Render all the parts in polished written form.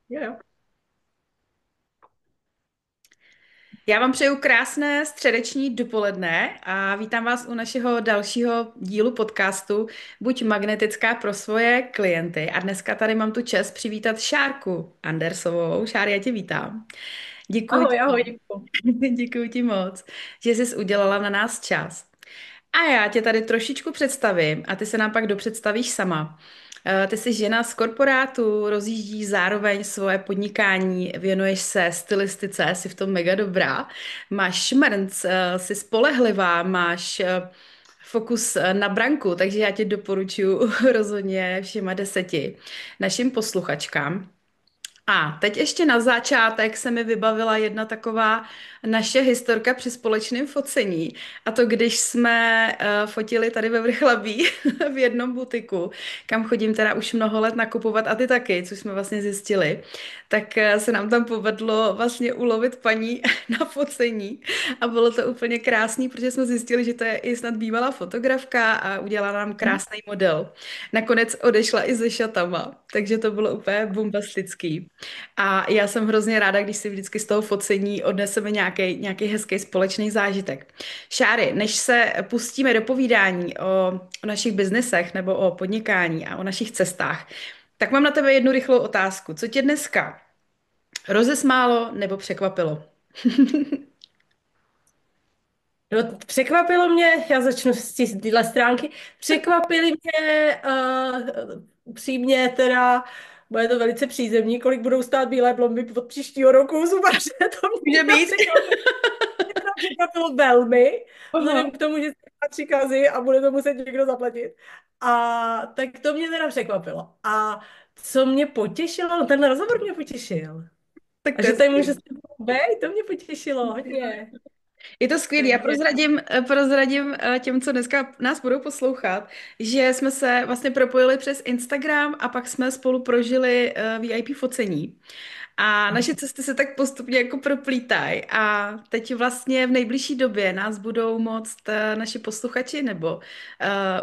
Jo, jo. Já vám přeju krásné středeční dopoledne a vítám vás u našeho dalšího dílu podcastu Buď magnetická pro svoje klienty. A dneska tady mám tu čest přivítat Šárku Andersovou. Šáry, já tě vítám. Děkuji Ahoj, ti ahoj, moc. děkuji. Děkuji ti moc, že jsi udělala na nás čas. A já tě tady trošičku představím a ty se nám pak dopředstavíš sama. Ty jsi žena z korporátu, rozjíždíš zároveň svoje podnikání, věnuješ se stylistice, jsi v tom mega dobrá, máš šmrnc, jsi spolehlivá, máš fokus na branku, takže já tě doporučuji rozhodně všema 10 našim posluchačkám. A teď ještě na začátek se mi vybavila jedna taková naše historka při společném focení. A to když jsme fotili tady ve Vrchlabí v jednom butiku, kam chodím teda už mnoho let nakupovat a ty taky, což jsme vlastně zjistili, tak se nám tam povedlo vlastně ulovit paní na focení. A bylo to úplně krásný, protože jsme zjistili, že to je i snad bývalá fotografka a udělala nám krásný model. Nakonec odešla i se šatama, takže to bylo úplně bombastický. A já jsem hrozně ráda, když si vždycky z toho focení odneseme nějaký hezký společný zážitek. Šáry, než se pustíme do povídání o našich biznesech nebo o podnikání a o našich cestách, tak mám na tebe jednu rychlou otázku. Co tě dneska rozesmálo nebo překvapilo? No, překvapilo mě, já začnu z téhle stránky, překvapili mě upřímně teda, bude to velice přízemní, kolik budou stát bílé blondy od příštího roku, super, že to mě Může teda být? překvapilo, mě teda překvapilo velmi, vzhledem Aha. k tomu, že se má 3 kazy a bude to muset někdo zaplatit. A tak to mě teda překvapilo. A co mě potěšilo, no ten rozhovor mě potěšil. Tak A to že je tady můžu skvělý. s tebou být, to mě potěšilo hodně. Je to skvělé. Já Takže prozradím těm, co dneska nás budou poslouchat, že jsme se vlastně propojili přes Instagram a pak jsme spolu prožili VIP focení. A naše cesty se tak postupně jako proplítají. A teď vlastně v nejbližší době nás budou moct naši posluchači nebo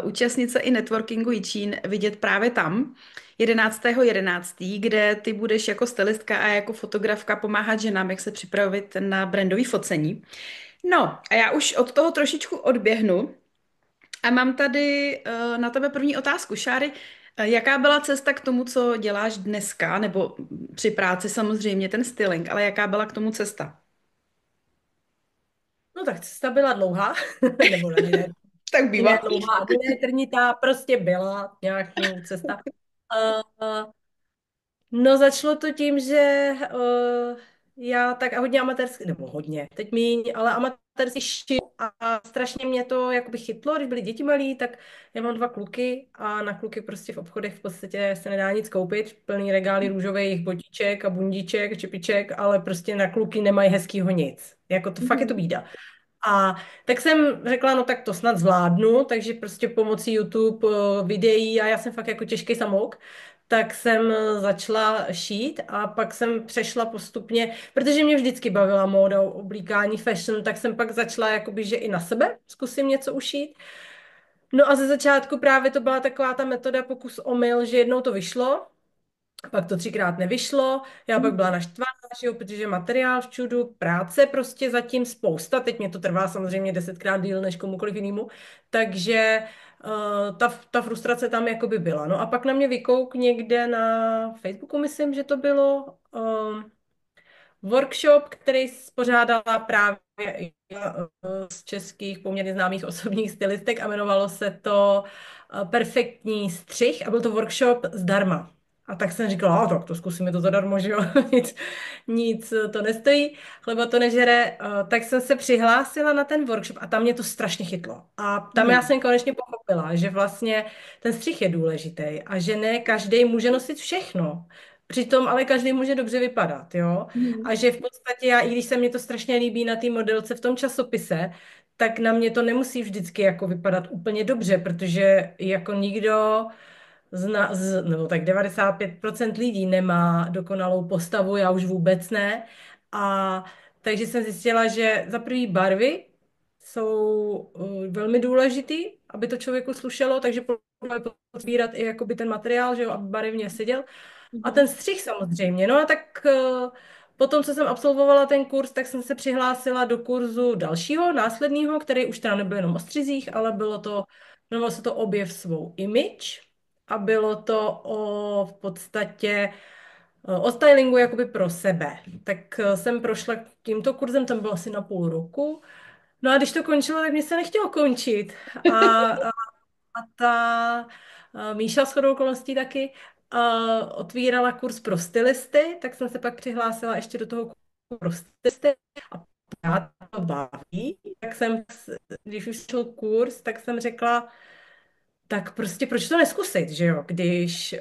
účastnice i networkingu Jičín vidět právě tam. 11.11., kde ty budeš jako stylistka a jako fotografka pomáhat ženám, jak se připravit na brandové focení. No, a já už od toho trošičku odběhnu a mám tady na tebe první otázku. Šáry, jaká byla cesta k tomu, co děláš dneska, nebo při práci samozřejmě ten styling, ale jaká byla k tomu cesta? no tak cesta byla dlouhá, nebo Tak ne bývá. dlouhá, ani ne trnitá, prostě byla nějakou cesta. Uh, no začalo to tím, že já tak a hodně amatérsky, nebo hodně, teď míň, ale amatérsky šiju a strašně mě to jakoby chytlo, když byly děti malí, tak já mám 2 kluky a na kluky prostě v obchodech v podstatě se nedá nic koupit, plný regály růžových botiček a bundíček, čepiček, ale prostě na kluky nemají hezkýho nic. Jako to fakt je to Mhm. bída. A tak jsem řekla, no tak to snad zvládnu, takže prostě pomocí YouTube videí a já jsem fakt jako těžký samouk, tak jsem začala šít a pak jsem přešla postupně, protože mě vždycky bavila móda, oblíkání, fashion, tak jsem pak začala jakoby, že i na sebe zkusím něco ušít. No a ze začátku právě to byla taková ta metoda pokus omyl, že jednou to vyšlo, pak to 3krát nevyšlo, já pak byla naštvaná, že jo, protože materiál všudu, práce prostě zatím spousta, teď mě to trvá samozřejmě 10krát díl než komukoliv jinému, takže ta frustrace tam jakoby byla. No a pak na mě vykouk někde na Facebooku, myslím, že to bylo workshop, který spořádala právě z českých poměrně známých osobních stylistek a jmenovalo se to Perfektní střih a byl to workshop zdarma. A tak jsem říkala, a tak to zkusíme to zadarmo, že jo, nic to nestojí, chleba to nežere, tak jsem se přihlásila na ten workshop a tam mě to strašně chytlo. A tam já Mhm. jsem konečně pochopila, že vlastně ten střih je důležitý a že ne každý může nosit všechno. Přitom ale každý může dobře vypadat, jo. Mhm. A že v podstatě já, i když se mi to strašně líbí na té modelce v tom časopise, tak na mě to nemusí vždycky jako vypadat úplně dobře, protože jako nikdo nebo tak 95% lidí nemá dokonalou postavu, já už vůbec ne. Takže jsem zjistila, že za prvý barvy jsou velmi důležitý, aby to člověku slušelo, takže potřebuje pozbírat i jakoby ten materiál, že jo, aby barevně seděl. A Mhm. ten střih samozřejmě. No a tak potom, co jsem absolvovala ten kurz, tak jsem se přihlásila do kurzu dalšího, následného, který už teda nebyl jenom o střizích, ale jmenovalo se to Objev svou image a bylo to v podstatě o stylingu jakoby pro sebe. Tak jsem prošla tímto kurzem, tam bylo asi na půl roku. No a když to končilo, tak mě se nechtělo končit. A ta Míša shodou okolností taky otvírala kurz pro stylisty, tak jsem se pak přihlásila ještě do toho kurzu pro stylisty a já to baví. Tak jsem, když už šel kurz, tak jsem řekla, tak prostě proč to neskusit, že jo, když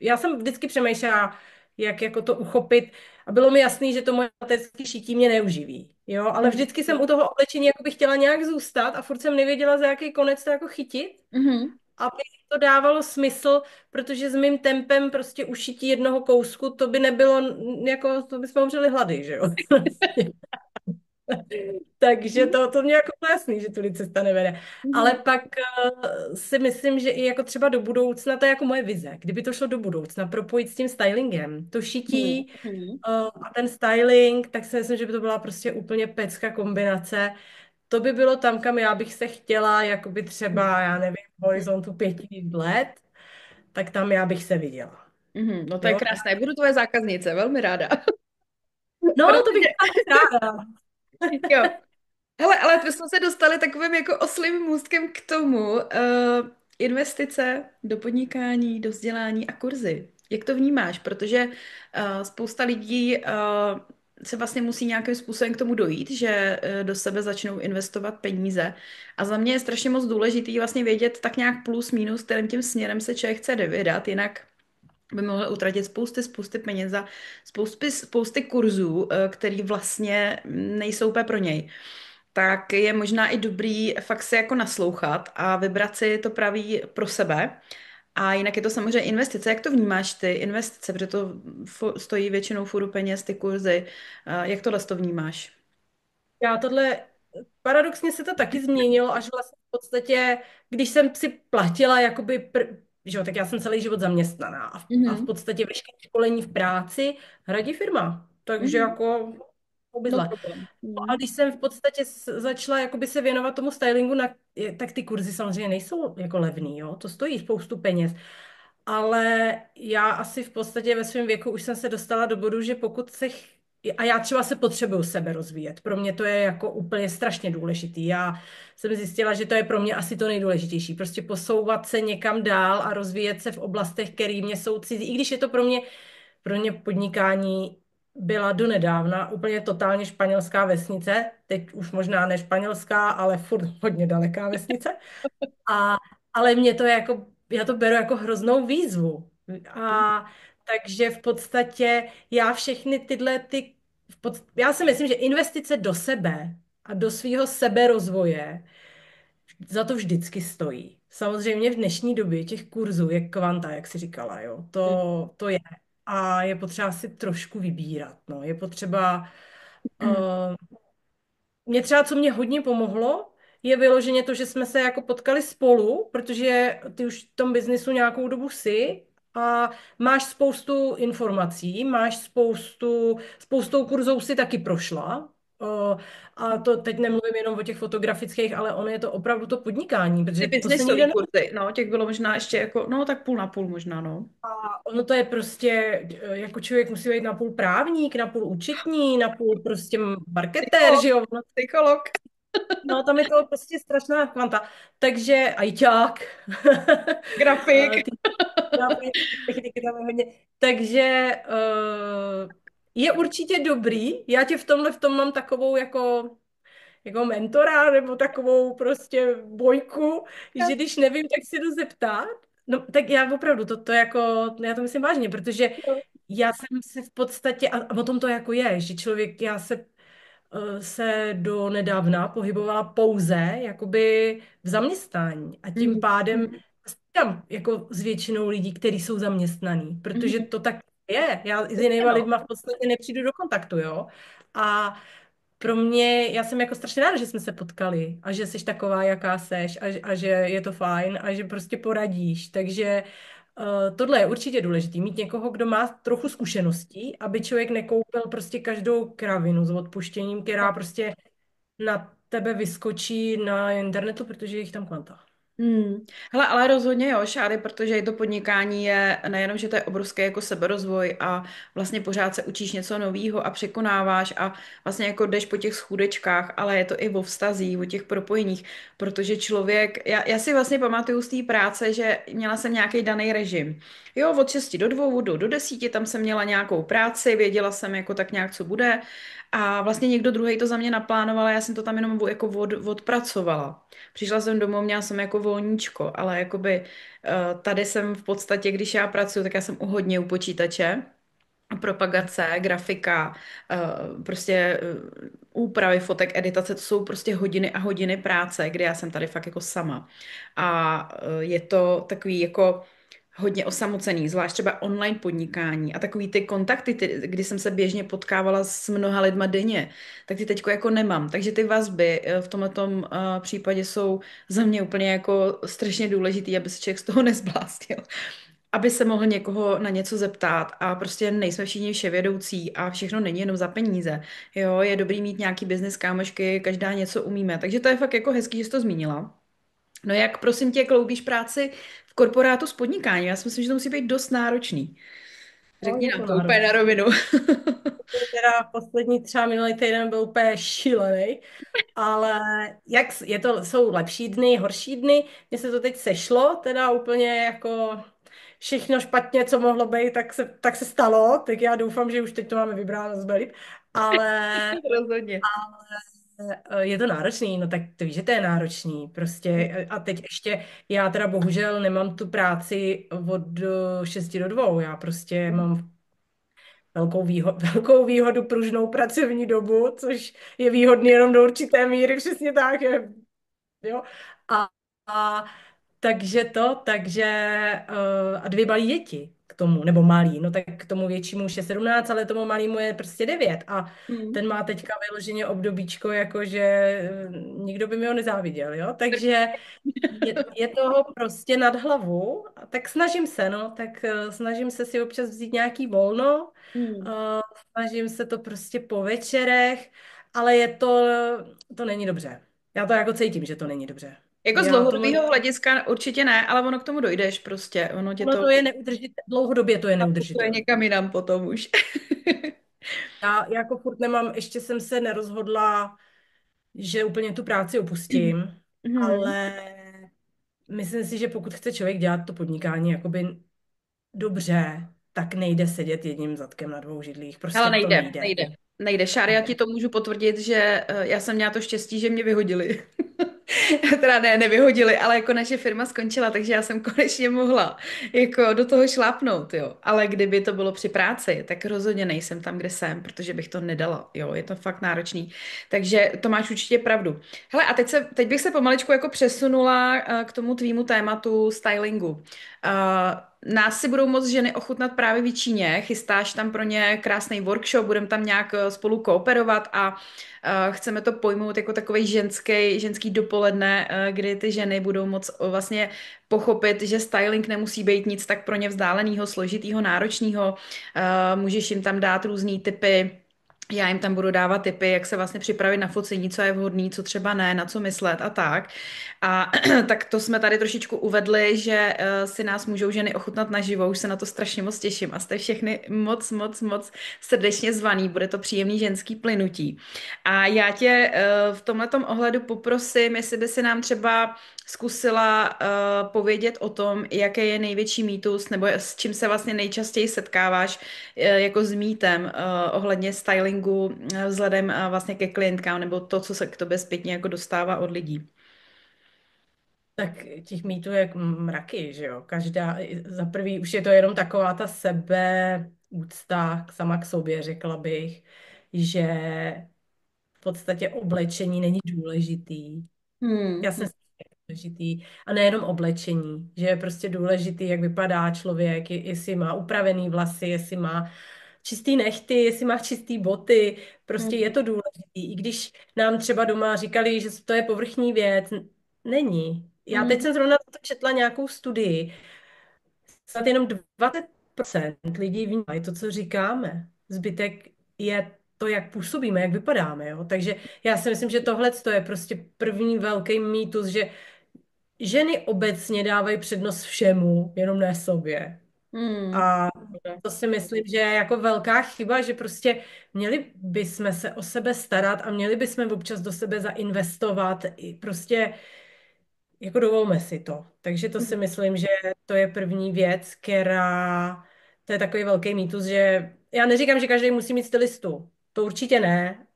já jsem vždycky přemýšlela, jak jako to uchopit a bylo mi jasný, že to moje mateřské šití mě neuživí, jo, ale vždycky jsem u toho oblečení jako bych chtěla nějak zůstat a furt jsem nevěděla, za jaký konec to jako chytit, Mhm. aby to dávalo smysl, protože s mým tempem prostě ušití jednoho kousku, to by nebylo, jako, to bychom umřeli hlady, že jo. Takže to mě jako bylo jasný, že tudy cesta nevede. Ale Mhm. pak si myslím, že i jako třeba do budoucna, to je jako moje vize, kdyby to šlo do budoucna, propojit s tím stylingem, to šití Mhm. a ten styling, tak si myslím, že by to byla prostě úplně pecka kombinace. To by bylo tam, kam já bych se chtěla, jakoby třeba, já nevím, v horizontu 5 let, tak tam já bych se viděla. Mhm. No to je Jo? krásné. Budu tvoje zákaznice, velmi ráda. No, to bych Protože, byla moc ráda. jo. Hele, ale my jsme se dostali takovým jako oslím můstkem k tomu, investice do podnikání, do vzdělání a kurzy. Jak to vnímáš? Protože spousta lidí se vlastně musí nějakým způsobem k tomu dojít, že do sebe začnou investovat peníze. A za mě je strašně moc důležitý vlastně vědět tak nějak plus minus, kterým tím směrem se člověk chce vydat, jinak by mohl utratit spousty peněz za spousty kurzů, který vlastně nejsou úplně pro něj. Tak je možná i dobrý fakt si jako naslouchat a vybrat si to pravý pro sebe. A jinak je to samozřejmě investice. Jak to vnímáš ty investice, protože to stojí většinou furt peněz, ty kurzy. Jak tohle to vnímáš? Já tohle, paradoxně se to taky změnilo, až vlastně v podstatě, když jsem si platila jakoby, že jo, tak já jsem celý život zaměstnaná a v Mhm. podstatě veškeré školení v práci hradí firma. Takže Mhm. jako No obydle. problém. No a Mhm. když jsem v podstatě začala jakoby se věnovat tomu stylingu, tak ty kurzy samozřejmě nejsou jako levný, jo? To stojí spoustu peněz. Ale já asi v podstatě ve svém věku už jsem se dostala do bodu, že pokud a já třeba se potřebuju sebe rozvíjet. Pro mě to je jako úplně strašně důležitý. Já jsem zjistila, že to je pro mě asi to nejdůležitější. Prostě posouvat se někam dál a rozvíjet se v oblastech, které mě jsou cizí. I když je to pro mě podnikání byla donedávna úplně totálně španělská vesnice, teď už možná ne španělská, ale furt hodně daleká vesnice. A, ale mě to je jako, já to beru jako hroznou výzvu. A takže v podstatě já všechny tyhle já si myslím, že investice do sebe a do svého seberozvoje za to vždycky stojí. Samozřejmě v dnešní době těch kurzů je kvanta, jak jsi říkala, jo. To je. A je potřeba si trošku vybírat, no. Je potřeba Mhm. mě třeba, co mě hodně pomohlo, je vyloženě to, že jsme se jako potkali spolu, protože ty už v tom biznisu nějakou dobu jsi a máš spoustu informací, máš spoustou kurzů si taky prošla. A to teď nemluvím jenom o těch fotografických, ale ono je to opravdu to podnikání, protože Ty to se biznisový nikde kurzy, no, těch bylo možná ještě jako, no tak půl na půl možná, no. ono to je prostě, jako člověk musí být napůl právník, napůl účetní, napůl prostě marketér, Psycholog, že jo? psycholog. No, tam je to prostě strašná kvanta. Takže ajťák. Grafik. Ty techniky tam je hodně. Takže je určitě dobrý. Já tě v tom mám takovou jako mentora nebo takovou prostě bojku, že když nevím, tak si jdu zeptat. No, tak já opravdu to jako, já to myslím vážně, protože já jsem se v podstatě, a o tom to jako je, že člověk, já se do nedávna pohybovala pouze jakoby v zaměstnání a tím Mhm. pádem Mhm. tam jako s většinou lidí, kteří jsou zaměstnaní, protože Mhm. to tak je. Já s Přesně, jinýma no. lidma v podstatě nepřijdu do kontaktu, jo. A pro mě, já jsem jako strašně ráda, že jsme se potkali a že jsi taková, jaká seš a že je to fajn a že prostě poradíš. Takže Tohle je určitě důležité, mít někoho, kdo má trochu zkušeností, aby člověk nekoupil prostě každou kravinu s odpuštěním, která prostě na tebe vyskočí na internetu, protože je jich tam kvanta. Hele, ale rozhodně jo, Šáry, protože i to podnikání je nejenom, že to je obrovský jako seberozvoj a vlastně pořád se učíš něco nového a překonáváš a vlastně jako jdeš po těch schůdečkách, ale je to i o vztazích, o těch propojeních, protože člověk, já si vlastně pamatuju z té práce, že měla jsem nějaký daný režim. Jo, od 6 do 2, do 10, tam jsem měla nějakou práci, věděla jsem jako tak nějak, co bude a vlastně někdo druhý to za mě naplánoval a já jsem to tam jenom jako odpracovala. Přišla jsem domů, měla jsem jako volníčko, ale jakoby tady jsem v podstatě, když já pracuji, tak já jsem hodně u počítače. Propagace, grafika, prostě úpravy fotek, editace, to jsou prostě hodiny a hodiny práce, kdy já jsem tady fakt jako sama. A je to takový jako hodně osamocený, zvlášť třeba online podnikání a takový ty kontakty, kdy jsem se běžně potkávala s mnoha lidma denně, tak ty teďko jako nemám. Takže ty vazby v tomhletom případě jsou za mě úplně jako strašně důležitý, aby se člověk z toho nezblástil. Aby se mohl někoho na něco zeptat a prostě nejsme všichni vševědoucí a všechno není jenom za peníze. Jo, je dobrý mít nějaký business kámošky, každá něco umíme. Takže to je fakt jako hezký, že jsi to zmínila. No jak prosím tě kloubíš práci v korporátu s podnikáním? Já si myslím, že to musí být dost náročný. No, Řekni je nám to to úplně na náročné. rovinu. Teda poslední třeba minulý týden byl úplně šílený, ale je to, jsou lepší dny, horší dny, mně se to teď sešlo, teda úplně jako všechno špatně, co mohlo být, tak se stalo, tak já doufám, že už teď to máme vybráno z líp, ale Rozhodně. je to náročný, no tak to víš, že to je náročný, prostě a teď ještě, já teda bohužel nemám tu práci od 6 do 2, já prostě mám velkou výhodu pružnou pracovní dobu, což je výhodný jenom do určité míry, přesně tak, jo. A, a a 2 malí děti k tomu, nebo malý, no tak k tomu většímu už je 17, ale tomu malému je prostě 9 a Hmm. ten má teďka vyloženě obdobíčko, jakože nikdo by mi ho nezáviděl, jo, takže je toho prostě nad hlavu, a tak snažím se, no, tak snažím se si občas vzít nějaký volno, Hmm. snažím se to prostě po večerech, ale to není dobře. Já to jako cítím, že to není dobře. Jako z Já tomu, dlouhodobého hlediska určitě ne, ale ono k tomu dojdeš prostě. Ono tě ono to to je neudržitelné, dlouhodobě to je naputuje neudržitelné. někam jinam potom už. Já jako furt nemám, ještě jsem se nerozhodla, že úplně tu práci opustím, Hmm. ale myslím si, že pokud chce člověk dělat to podnikání jakoby dobře, tak nejde sedět jedním zadkem na 2 židlích. Ale Prostě to nejde, nejde. nejde. Nejde. Šáry, já ti to můžu potvrdit, že já jsem měla to štěstí, že mě vyhodili. Teda ne, nevyhodili, ale jako naše firma skončila, takže já jsem konečně mohla jako do toho šlápnout, jo. Ale kdyby to bylo při práci, tak rozhodně nejsem tam, kde jsem, protože bych to nedala, jo. Je to fakt náročný. Takže to máš určitě pravdu. Hele, a teď bych se pomalečku jako přesunula k tomu tvýmu tématu stylingu. Nás si budou moc ženy ochutnat právě v Číně, chystáš tam pro ně krásný workshop, budeme tam nějak spolu kooperovat a chceme to pojmout jako takový ženský dopoledne, kdy ty ženy budou moc vlastně pochopit, že styling nemusí být nic tak pro ně vzdáleného, složitého, náročného. Můžeš jim tam dát různý typy. Já jim tam budu dávat tipy, jak se vlastně připravit na focení, co je vhodný, co třeba ne, na co myslet a tak. A tak to jsme tady trošičku uvedli, že si nás můžou ženy ochutnat naživo, už se na to strašně moc těším a jste všechny moc, moc, moc srdečně zvaný, bude to příjemný ženský plynutí. A já tě v tomhletom ohledu poprosím, jestli by si nám třeba zkusila povědět o tom, jaký je největší mýtus, nebo s čím se vlastně nejčastěji setkáváš jako s mýtem ohledně stylingu vzhledem vlastně ke klientkám, nebo to, co se k tobě zpětně jako dostává od lidí. Tak těch mýtů je jak mraky, že jo. Každá, za prvý už je to jenom taková ta sebeúcta sama k sobě, řekla bych, že v podstatě oblečení není důležitý. Hmm. Já jsem si důležitý. A nejenom oblečení, že je prostě důležitý, jak vypadá člověk, jestli má upravený vlasy, jestli má čistý nehty, jestli má čistý boty, prostě je Hmm. to důležitý. I když nám třeba doma říkali, že to je povrchní věc, není. Já teď Hmm. jsem zrovna to četla nějakou studii, snad jenom 20% lidí vnímají to, co říkáme. Zbytek je to, jak působíme, jak vypadáme, jo. Takže já si myslím, že tohle je prostě první velký mýtus, že ženy obecně dávají přednost všemu, jenom ne sobě. Hmm. A to si myslím, že je jako velká chyba, že prostě měli bychom se o sebe starat a měli bychom občas do sebe zainvestovat. I prostě jako dovolme si to. Takže to si myslím, že to je první věc, která, to je takový velký mýtus, že já neříkám, že každý musí mít stylistu. To určitě ne,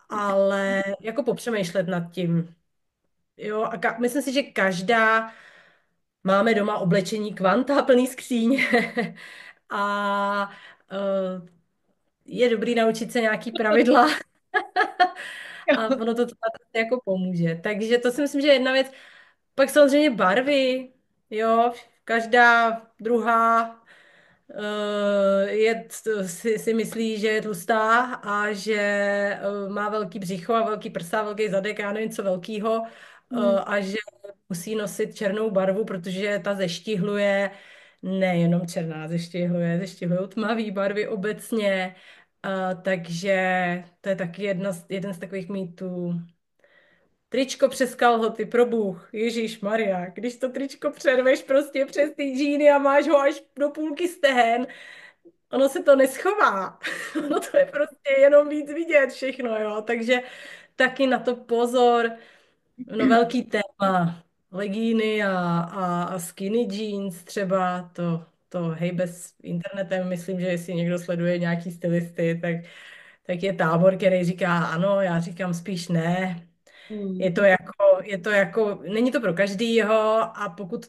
ale jako popřemýšlet nad tím. Jo, a myslím si, že každá máme doma oblečení kvanta, plný skříně a je dobrý naučit se nějaký pravidla a ono to třeba jako pomůže. Takže to si myslím, že je jedna věc. Pak samozřejmě barvy, jo, každá druhá si myslí, že je tlustá a že má velký břicho a velký prsa, velký zadek, já nevím co velkýho, Hmm. a že musí nosit černou barvu, protože ta zeštihluje, nejenom černá zeštihluje tmavý barvy obecně, takže to je taky jeden z takových mýtů. Tričko přes kalhoty, pro Bůh, Ježíš Maria, když to tričko přerveš prostě přes ty džíny a máš ho až do půlky stehen, ono se to neschová. Ono to je prostě jenom víc vidět všechno, jo. Takže taky na to pozor. No velký téma. Legíny a skinny jeans třeba, to hej bez internetem, myslím, že jestli někdo sleduje nějaký stylisty, tak je tábor, který říká ano, já říkám spíš ne. Hmm. Je to jako, není to pro každýho a pokud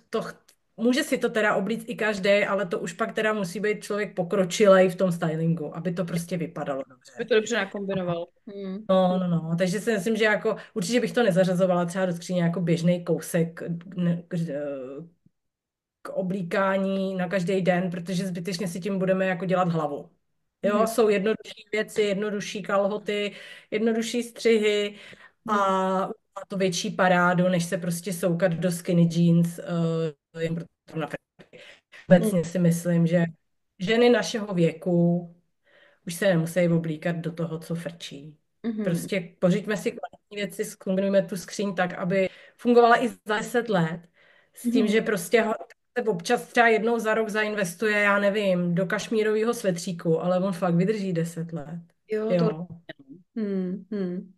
může si to teda oblíct i každý, ale to už pak teda musí být člověk pokročilej v tom stylingu, aby to prostě vypadalo By dobře. to dobře nakombinoval. Hmm. No, no, no, takže si myslím, že jako určitě bych to nezařazovala třeba do skříně jako běžný kousek k oblíkání na každý den, protože zbytečně si tím budeme jako dělat hlavu. Hmm. Jo, jsou jednodušší věci, jednodušší kalhoty, jednodušší střihy a Hmm. má to větší parádu, než se prostě soukat do skinny jeans. Jen proto Hmm. obecně si myslím, že ženy našeho věku už se nemusí oblíkat do toho, co frčí. Hmm. Prostě pořiďme si kvalitní věci, zkombinujme tu skříň tak, aby fungovala i za 10 let. S tím, Hmm. že prostě se občas třeba jednou za rok zainvestuje, já nevím, do kašmírového svetříku, ale on fakt vydrží 10 let. Jo, to. Jo. Hmm. Hmm.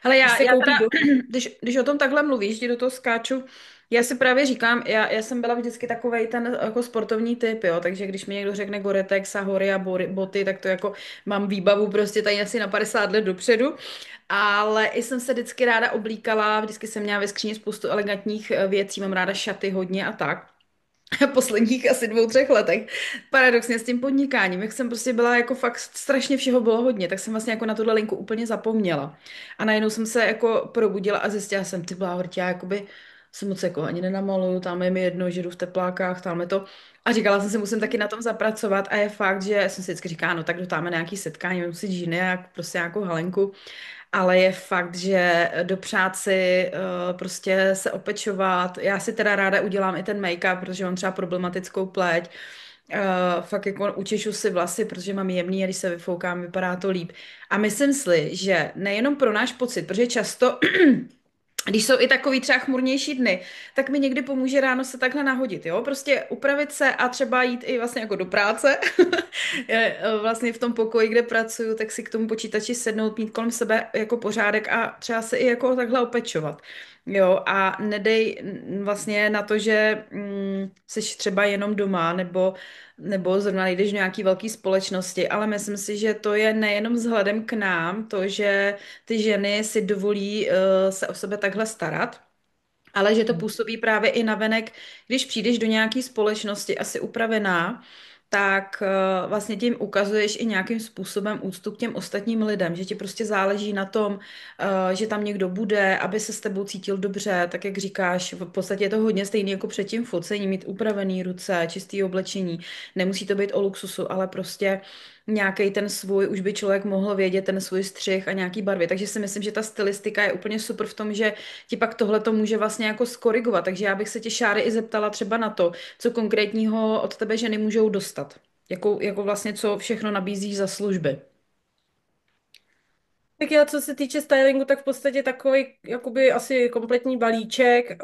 Hele, Když se já koupí do... teda, když o tom takhle mluvíš, když do toho skáču, já si právě říkám, já jsem byla vždycky takovej ten jako sportovní typ, jo, takže když mi někdo řekne Gore-Tex a hory a boty, tak to jako mám výbavu prostě tady asi na 50 let dopředu, ale i jsem se vždycky ráda oblíkala, vždycky jsem měla ve skříni spoustu elegantních věcí, mám ráda šaty hodně a tak. Posledních asi 2, 3 letech. Paradoxně s tím podnikáním, jak jsem prostě byla jako fakt strašně všeho bylo hodně, tak jsem vlastně jako na tuhle linku úplně zapomněla. A najednou jsem se jako probudila a zjistila jsem, ty bláhortě, já jakoby se moc jako ani nenamaluju, tam je mi jedno, že jdu v teplákách, tam je to. A říkala jsem si, musím taky na tom zapracovat a je fakt, že jsem si vždycky říkala, no tak dotáme nějaký setkání, mám si džíny a prostě nějakou halenku. Ale je fakt, že dopřát si prostě se opečovat. Já si teda ráda udělám i ten make-up, protože mám třeba problematickou pleť. Fakt jako učešu si vlasy, protože mám jemný a když se vyfoukám, vypadá to líp. A myslím si, že nejenom pro náš pocit, protože často když jsou i takový třeba chmurnější dny, tak mi někdy pomůže ráno se takhle nahodit, jo? Prostě upravit se a třeba jít i vlastně jako do práce. Vlastně v tom pokoji, kde pracuju, tak si k tomu počítači sednout, mít kolem sebe jako pořádek a třeba se i jako takhle opečovat. Jo, a nedej vlastně na to, že jsi třeba jenom doma, nebo zrovna nejdeš do nějaký velké společnosti, ale myslím si, že to je nejenom vzhledem k nám, to, že ty ženy si dovolí se o sebe takhle starat, ale že to působí právě i navenek, když přijdeš do nějaké společnosti asi upravená, tak vlastně tím ukazuješ i nějakým způsobem úctu k těm ostatním lidem, že ti prostě záleží na tom, že tam někdo bude, aby se s tebou cítil dobře, tak jak říkáš, v podstatě je to hodně stejný jako před tím focením, mít upravený ruce, čistý oblečení, nemusí to být o luxusu, ale prostě nějaký ten svůj, už by člověk mohl vědět ten svůj střih a nějaký barvy, takže si myslím, že ta stylistika je úplně super v tom, že ti pak tohle to může vlastně jako skorigovat, takže já bych se tě, Šáry, i zeptala třeba na to, co konkrétního od tebe ženy můžou dostat. Jako vlastně, co všechno nabízíš za služby. Tak já, co se týče stylingu, tak v podstatě takový jakoby asi kompletní balíček.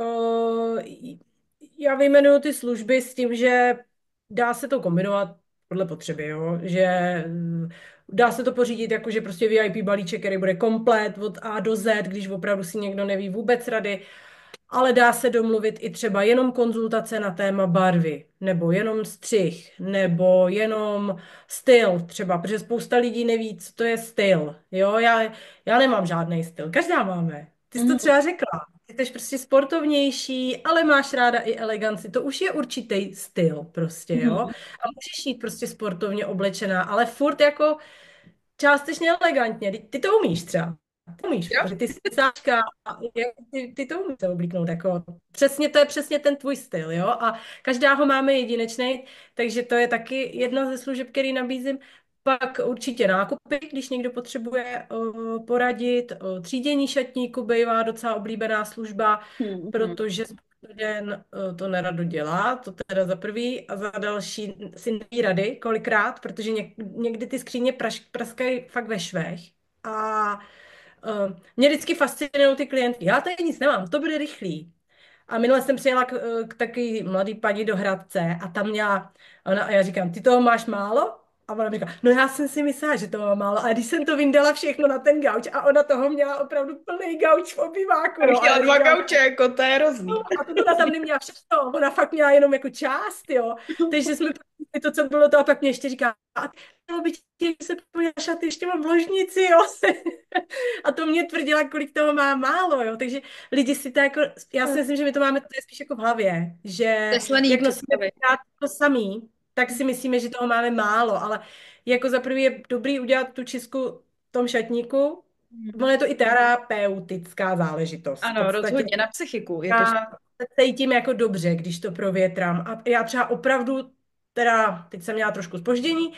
Já vyjmenuju ty služby s tím, že dá se to kombinovat podle potřeby, jo? Že dá se to pořídit jako, že prostě VIP balíček, který bude komplet od A do Z, když opravdu si někdo neví vůbec rady, ale dá se domluvit i třeba jenom konzultace na téma barvy, nebo jenom střih, nebo jenom styl třeba, protože spousta lidí neví, co to je styl. Jo, já nemám žádný styl, každá máme. Ty jsi to Mhm, třeba řekla. Ty jsi prostě sportovnější, ale máš ráda i eleganci. To už je určitý styl prostě, jo. mhm. A můžeš jít prostě sportovně oblečená, ale furt jako částečně elegantně. Ty to umíš třeba. To umíš, Jo? protože ty jsi sáčka, ty to umíš se oblíknout. Jako, přesně, to je přesně ten tvůj styl, jo? A každá ho máme jedinečný, takže to je taky jedna ze služeb, který nabízím. Pak určitě nákupy, když někdo potřebuje poradit. Třídění šatníku bývá docela oblíbená služba, Mhm. protože den to nerado dělá, to teda za prvý, a za další si neví rady kolikrát, protože někdy ty skříně praskají fakt ve švech. A mě vždycky fascinují ty klientky. Já tady nic nemám, to bude rychlý. A minule jsem přijela k taky mladý paní do Hradce a tam měla, a já říkám, ty toho máš málo? A ona mi říká, no já jsem si myslela, že toho mám málo, ale když jsem to vyndala všechno na ten gauč a ona toho měla opravdu plný gauč v obýváku, Já bych jo. A chtěla já dva říkám, gauče, jako to je no, hrozný. a to ona tam neměla všechno, ona fakt měla jenom jako část, jo. Takže jsme prostě to, co bylo to, a pak mě ještě říká, a mělo by ti se podíváš a ty ještě mám v ložnici, jo. A to mě tvrdila, kolik toho má málo, jo. Takže lidi si to jako, já si myslím, že my to máme to je spíš jako v hlavě, že Kreslený jak nosíme představy. pořád to samý, tak si myslíme, že toho máme málo, ale jako za prvý je dobrý udělat tu čistku v tom šatníku. Ono je to i terapeutická záležitost. V Ano, podstatě rozhodně na psychiku. Je to... já se cítím jako dobře, když to provětrám. A já třeba opravdu, teda teď jsem měla trošku zpoždění,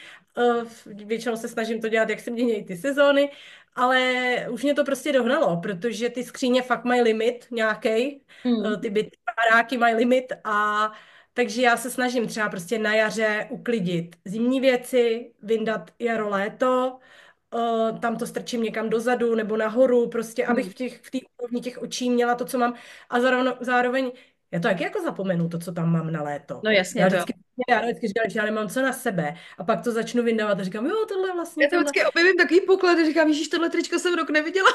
většinou se snažím to dělat, jak se mění ty sezóny, ale už mě to prostě dohnalo, protože ty skříně fakt mají limit nějaký, Mm. ty byty, baráky mají limit a takže já se snažím třeba prostě na jaře uklidit zimní věci, vyndat jaro, léto, tam to strčím někam dozadu nebo nahoru, prostě abych Mm. v té úrovni těch očí měla to, co mám. A zároveň já to taky jako zapomenu, to, co tam mám na léto. No jasně, Já to jo. vždycky, já vždycky říkám, že já nemám co na sebe. A pak to začnu vyndávat a říkám, jo, tohle Já vlastně, to tohle. vždycky objevím takový poklad, a říkám, ježíš, tohle tričko jsem rok neviděla.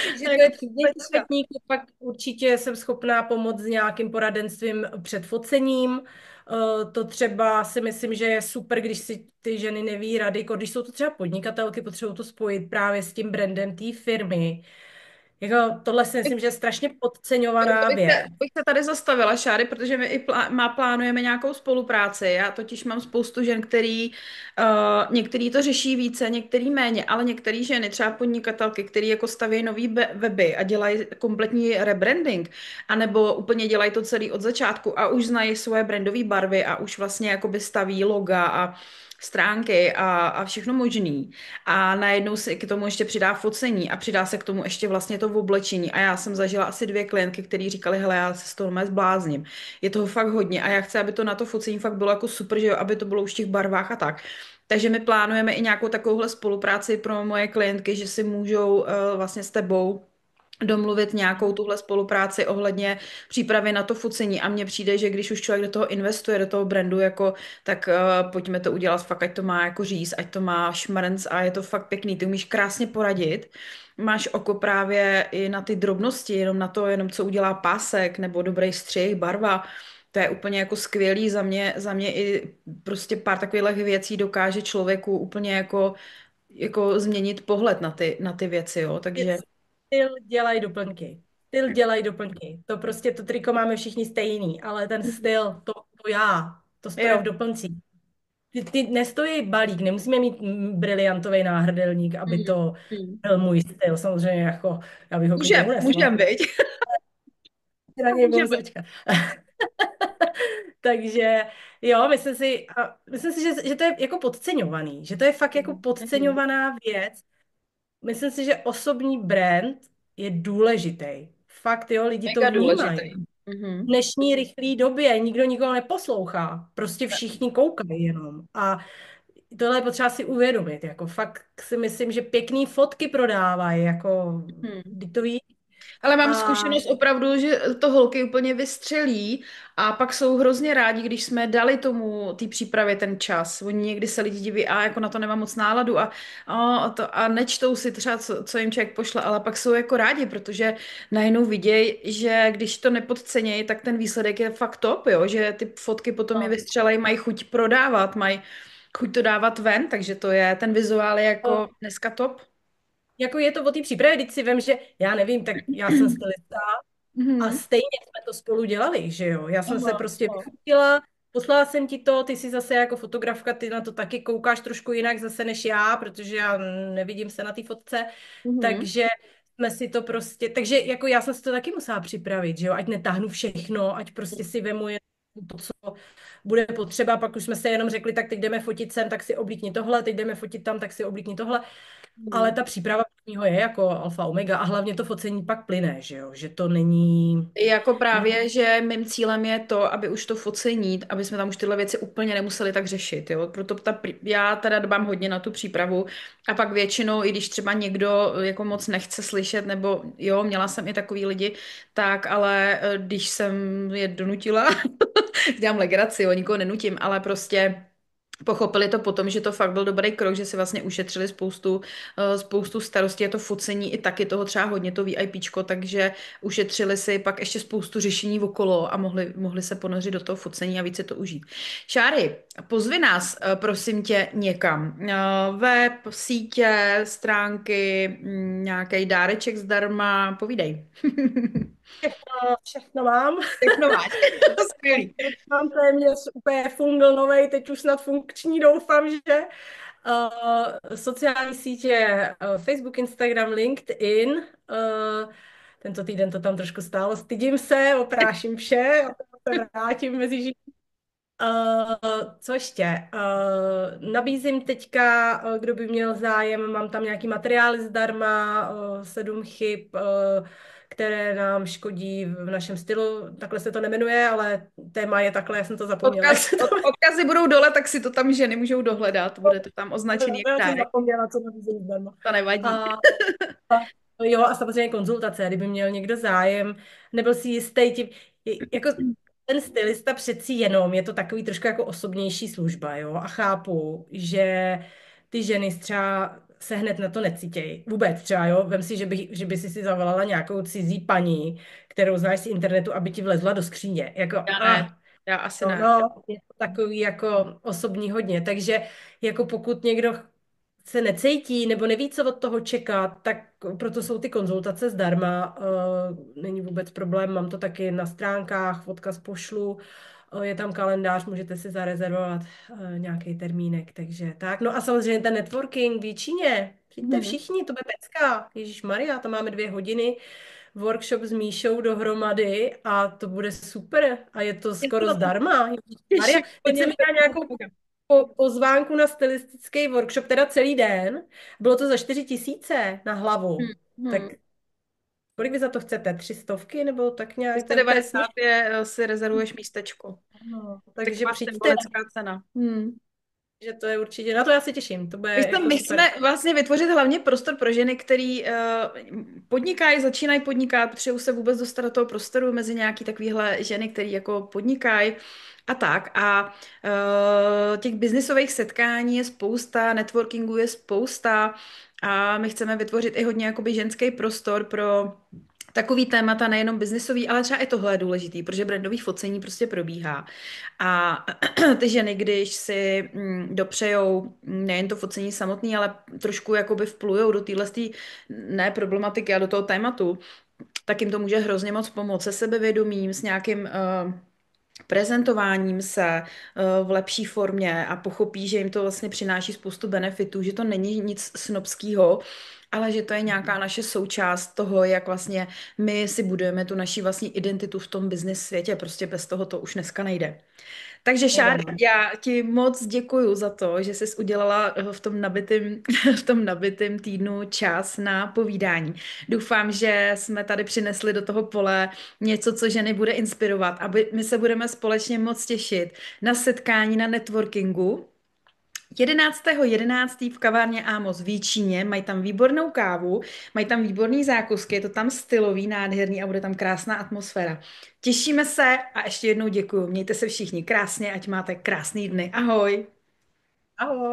Takže A to jako je třídění pecka. šatníku, pak určitě jsem schopná pomoct s nějakým poradenstvím před focením. To třeba si myslím, že je super, když si ty ženy neví rady, jako když jsou to třeba podnikatelky, potřebují to spojit právě s tím brandem té firmy. Jako, tohle si myslím, že je strašně To podceňovaná bych věc. bych se tady zastavila, Šáry, protože my i plánujeme nějakou spolupráci. Já totiž mám spoustu žen, některý to řeší více, některý méně, ale některé ženy, třeba podnikatelky, které jako staví nový weby a dělají kompletní rebranding, anebo úplně dělají to celý od začátku a už znají svoje brandové barvy a už vlastně jakoby staví loga a stránky a všechno možný. A najednou se k tomu ještě přidá focení a přidá se k tomu ještě vlastně to v oblečení. A já jsem zažila asi dvě klientky, které říkali, hele, já se z toho normálně zblázním. Je toho fakt hodně a já chci, aby to na to focení fakt bylo jako super, že jo, aby to bylo už v těch barvách a tak. Takže my plánujeme i nějakou takovouhle spolupráci pro moje klientky, že si můžou vlastně s tebou domluvit nějakou tuhle spolupráci ohledně přípravy na to focení a mně přijde, že když už člověk do toho investuje, do toho brandu, jako, tak pojďme to udělat fakt, ať to má jako říz, ať to má šmrnc a je to fakt pěkný. Ty umíš krásně poradit, máš oko právě i na ty drobnosti, jenom na to, jenom co udělá pásek nebo dobrý střih, barva. To je úplně jako skvělý za mě i prostě pár takových věcí dokáže člověku úplně jako změnit pohled na ty věci, jo, takže Styl dělají doplňky. Styl dělají doplňky. To prostě, to triko máme všichni stejný, ale ten styl, to já, to stojí v jo. doplňcích. ty nestojí balík, nemusíme mít briliantový náhrdelník, aby Hmm. to Hmm. byl můj styl. Samozřejmě jako, já bych ho klidně unesla. Můžem, viď? Na něj budu Můžeme. sračka. Takže jo, myslím si, že to je jako podceňovaný, že to je fakt jako Mhm. podceňovaná věc. Myslím si, že osobní brand je důležitý. Fakt jo, lidi to Mega vnímají. důležitý. V Mhm. dnešní rychlé době nikdo nikoho neposlouchá. Prostě všichni koukají jenom. A tohle je potřeba si uvědomit. Jako fakt si myslím, že pěkný fotky prodávají. Jako, Mhm. vždyť to ví. Ale mám A zkušenost opravdu, že to holky úplně vystřelí a pak jsou hrozně rádi, když jsme dali tomu té přípravě ten čas. Oni někdy se lidi diví, a jako na to nemám moc náladu a nečtou si třeba, co jim člověk pošle, ale pak jsou jako rádi, protože najednou vidějí, že když to nepodcenějí, tak ten výsledek je fakt top, jo? Že ty fotky potom je no, vystřelají, mají chuť prodávat, mají chuť to dávat ven, takže to je, ten vizuál je jako dneska top. jako je to o té přípravě, když si vem, že já nevím, tak já jsem stylista a Mhm. stejně jsme to spolu dělali, že jo? Já jsem se Aha, prostě aha. vyfotila, poslala jsem ti to, ty si zase jako fotografka, ty na to taky koukáš trošku jinak zase než já, protože já nevidím se na té fotce, Mhm. takže jsme si to prostě, takže jako já jsem si to taky musela připravit, že jo? Ať netáhnu všechno, ať prostě si vemu jen to, co bude potřeba, pak už jsme se jenom řekli, tak teď jdeme fotit sem, tak si oblíkni tohle, teď jdeme fotit tam, tak si oblíkni tohle. Ale Mhm. ta příprava prvního je jako alfa omega a hlavně to focení pak plyne, že jo? Že to není... Jako právě, že mým cílem je to, aby už to focení, aby jsme tam už tyhle věci úplně nemuseli tak řešit, jo. Proto já teda dbám hodně na tu přípravu a pak většinou, i když třeba někdo jako moc nechce slyšet, nebo jo, měla jsem i takový lidi, tak ale když jsem je donutila, dělám legraci, jo, nikoho nenutím, ale prostě pochopili to potom, že to fakt byl dobrý krok, že si vlastně ušetřili spoustu starostí, je to focení i taky toho třeba hodně to VIPčko, takže ušetřili si pak ještě spoustu řešení okolo a mohli se ponořit do toho focení a více to užít. Šáry, pozvi nás, prosím tě, někam. Web, sítě, stránky, nějaký dáreček zdarma, povídej. Všechno mám. Všechno máš. Skvělý. Mám téměř úplně fungl novej, teď už snad funkční, doufám, že. Sociální sítě, Facebook, Instagram, LinkedIn. Tento týden to tam trošku stálo. Stydím se, opráším vše a potom se vrátím mezi živý. Co ještě? Nabízím teďka, kdo by měl zájem, mám tam nějaký materiály zdarma, 7 chyb, které nám škodí v našem stylu. Takhle se to nemenuje, ale téma je takhle, já jsem to zapomněla, jak se to Odkazy budou dole, tak si to tam ženy můžou dohledat. Bude to tam označený jmenuje. jako Já jsem dárek. zapomněla, co nabízím zdarma. To nevadí. A, jo, a samozřejmě konzultace, kdyby měl někdo zájem, nebyl si jistý tím, jako ten stylista přeci jenom je to takový trošku jako osobnější služba, jo, a chápu, že ty ženy třeba se hned na to necítějí. Vůbec třeba, jo, vem si, že by si zavolala nějakou cizí paní, kterou znáš z internetu, aby ti vlezla do skříně. Jako, Já ne. Já asi no, ne. no, je to takový jako osobní hodně, takže jako pokud někdo se necítí nebo neví, co od toho čekat, tak proto jsou ty konzultace zdarma. Není vůbec problém, mám to taky na stránkách, odkaz pošlu, je tam kalendář, můžete si zarezervovat nějaký termínek, takže tak. No a samozřejmě ten networking v Jíčíně, přijďte Mhm. všichni, to bude pecka. Ježíš Maria, tam máme 2 hodiny workshop s Míšou dohromady a to bude super a je to Já se skoro na to zdarma. Maria, těším. teď jsem měla nějakou pozvánku na stylistický workshop, teda celý den. Bylo to za 4 000 na hlavu. Tak Mhm. kolik vy za to chcete? 300 nebo tak nějak? To je 390 směšné. si rezervuješ místečko. No, takže Taková přijďte, symbolická cena. že to je určitě, na to já se těším, to bude Víš co, jako my super. chceme vlastně vytvořit hlavně prostor pro ženy, který podnikají, začínají podnikat, potřebují se vůbec dostat do toho prostoru mezi nějaký takovýhle ženy, které jako podnikají a tak. A těch biznisových setkání je spousta, networkingu je spousta a my chceme vytvořit i hodně jakoby ženský prostor pro takový témata, nejenom biznisový, ale třeba i tohle je důležitý, protože brandový focení prostě probíhá. A ty ženy, když si dopřejou nejen to focení samotný, ale trošku jakoby vplujou do téhle ne problematiky a do toho tématu, tak jim to může hrozně moc pomoct se sebevědomím, s nějakým prezentováním se v lepší formě a pochopí, že jim to vlastně přináší spoustu benefitů, že to není nic snobského, ale že to je nějaká naše součást toho, jak vlastně my si budujeme tu naši vlastní identitu v tom business světě. Prostě bez toho to už dneska nejde. Takže Mega, Šáry, no. já ti moc děkuju za to, že jsi udělala v tom nabitém v tom nabitém týdnu čas na povídání. Doufám, že jsme tady přinesli do toho pole něco, co ženy bude inspirovat, aby my se budeme společně moc těšit na setkání na networkingu 11.11. v kavárně Amos v Jíčíně, mají tam výbornou kávu, mají tam výborný zákusky, je to tam stylový, nádherný a bude tam krásná atmosféra. Těšíme se a ještě jednou děkuju. Mějte se všichni krásně, ať máte krásný dny. Ahoj! Ahoj.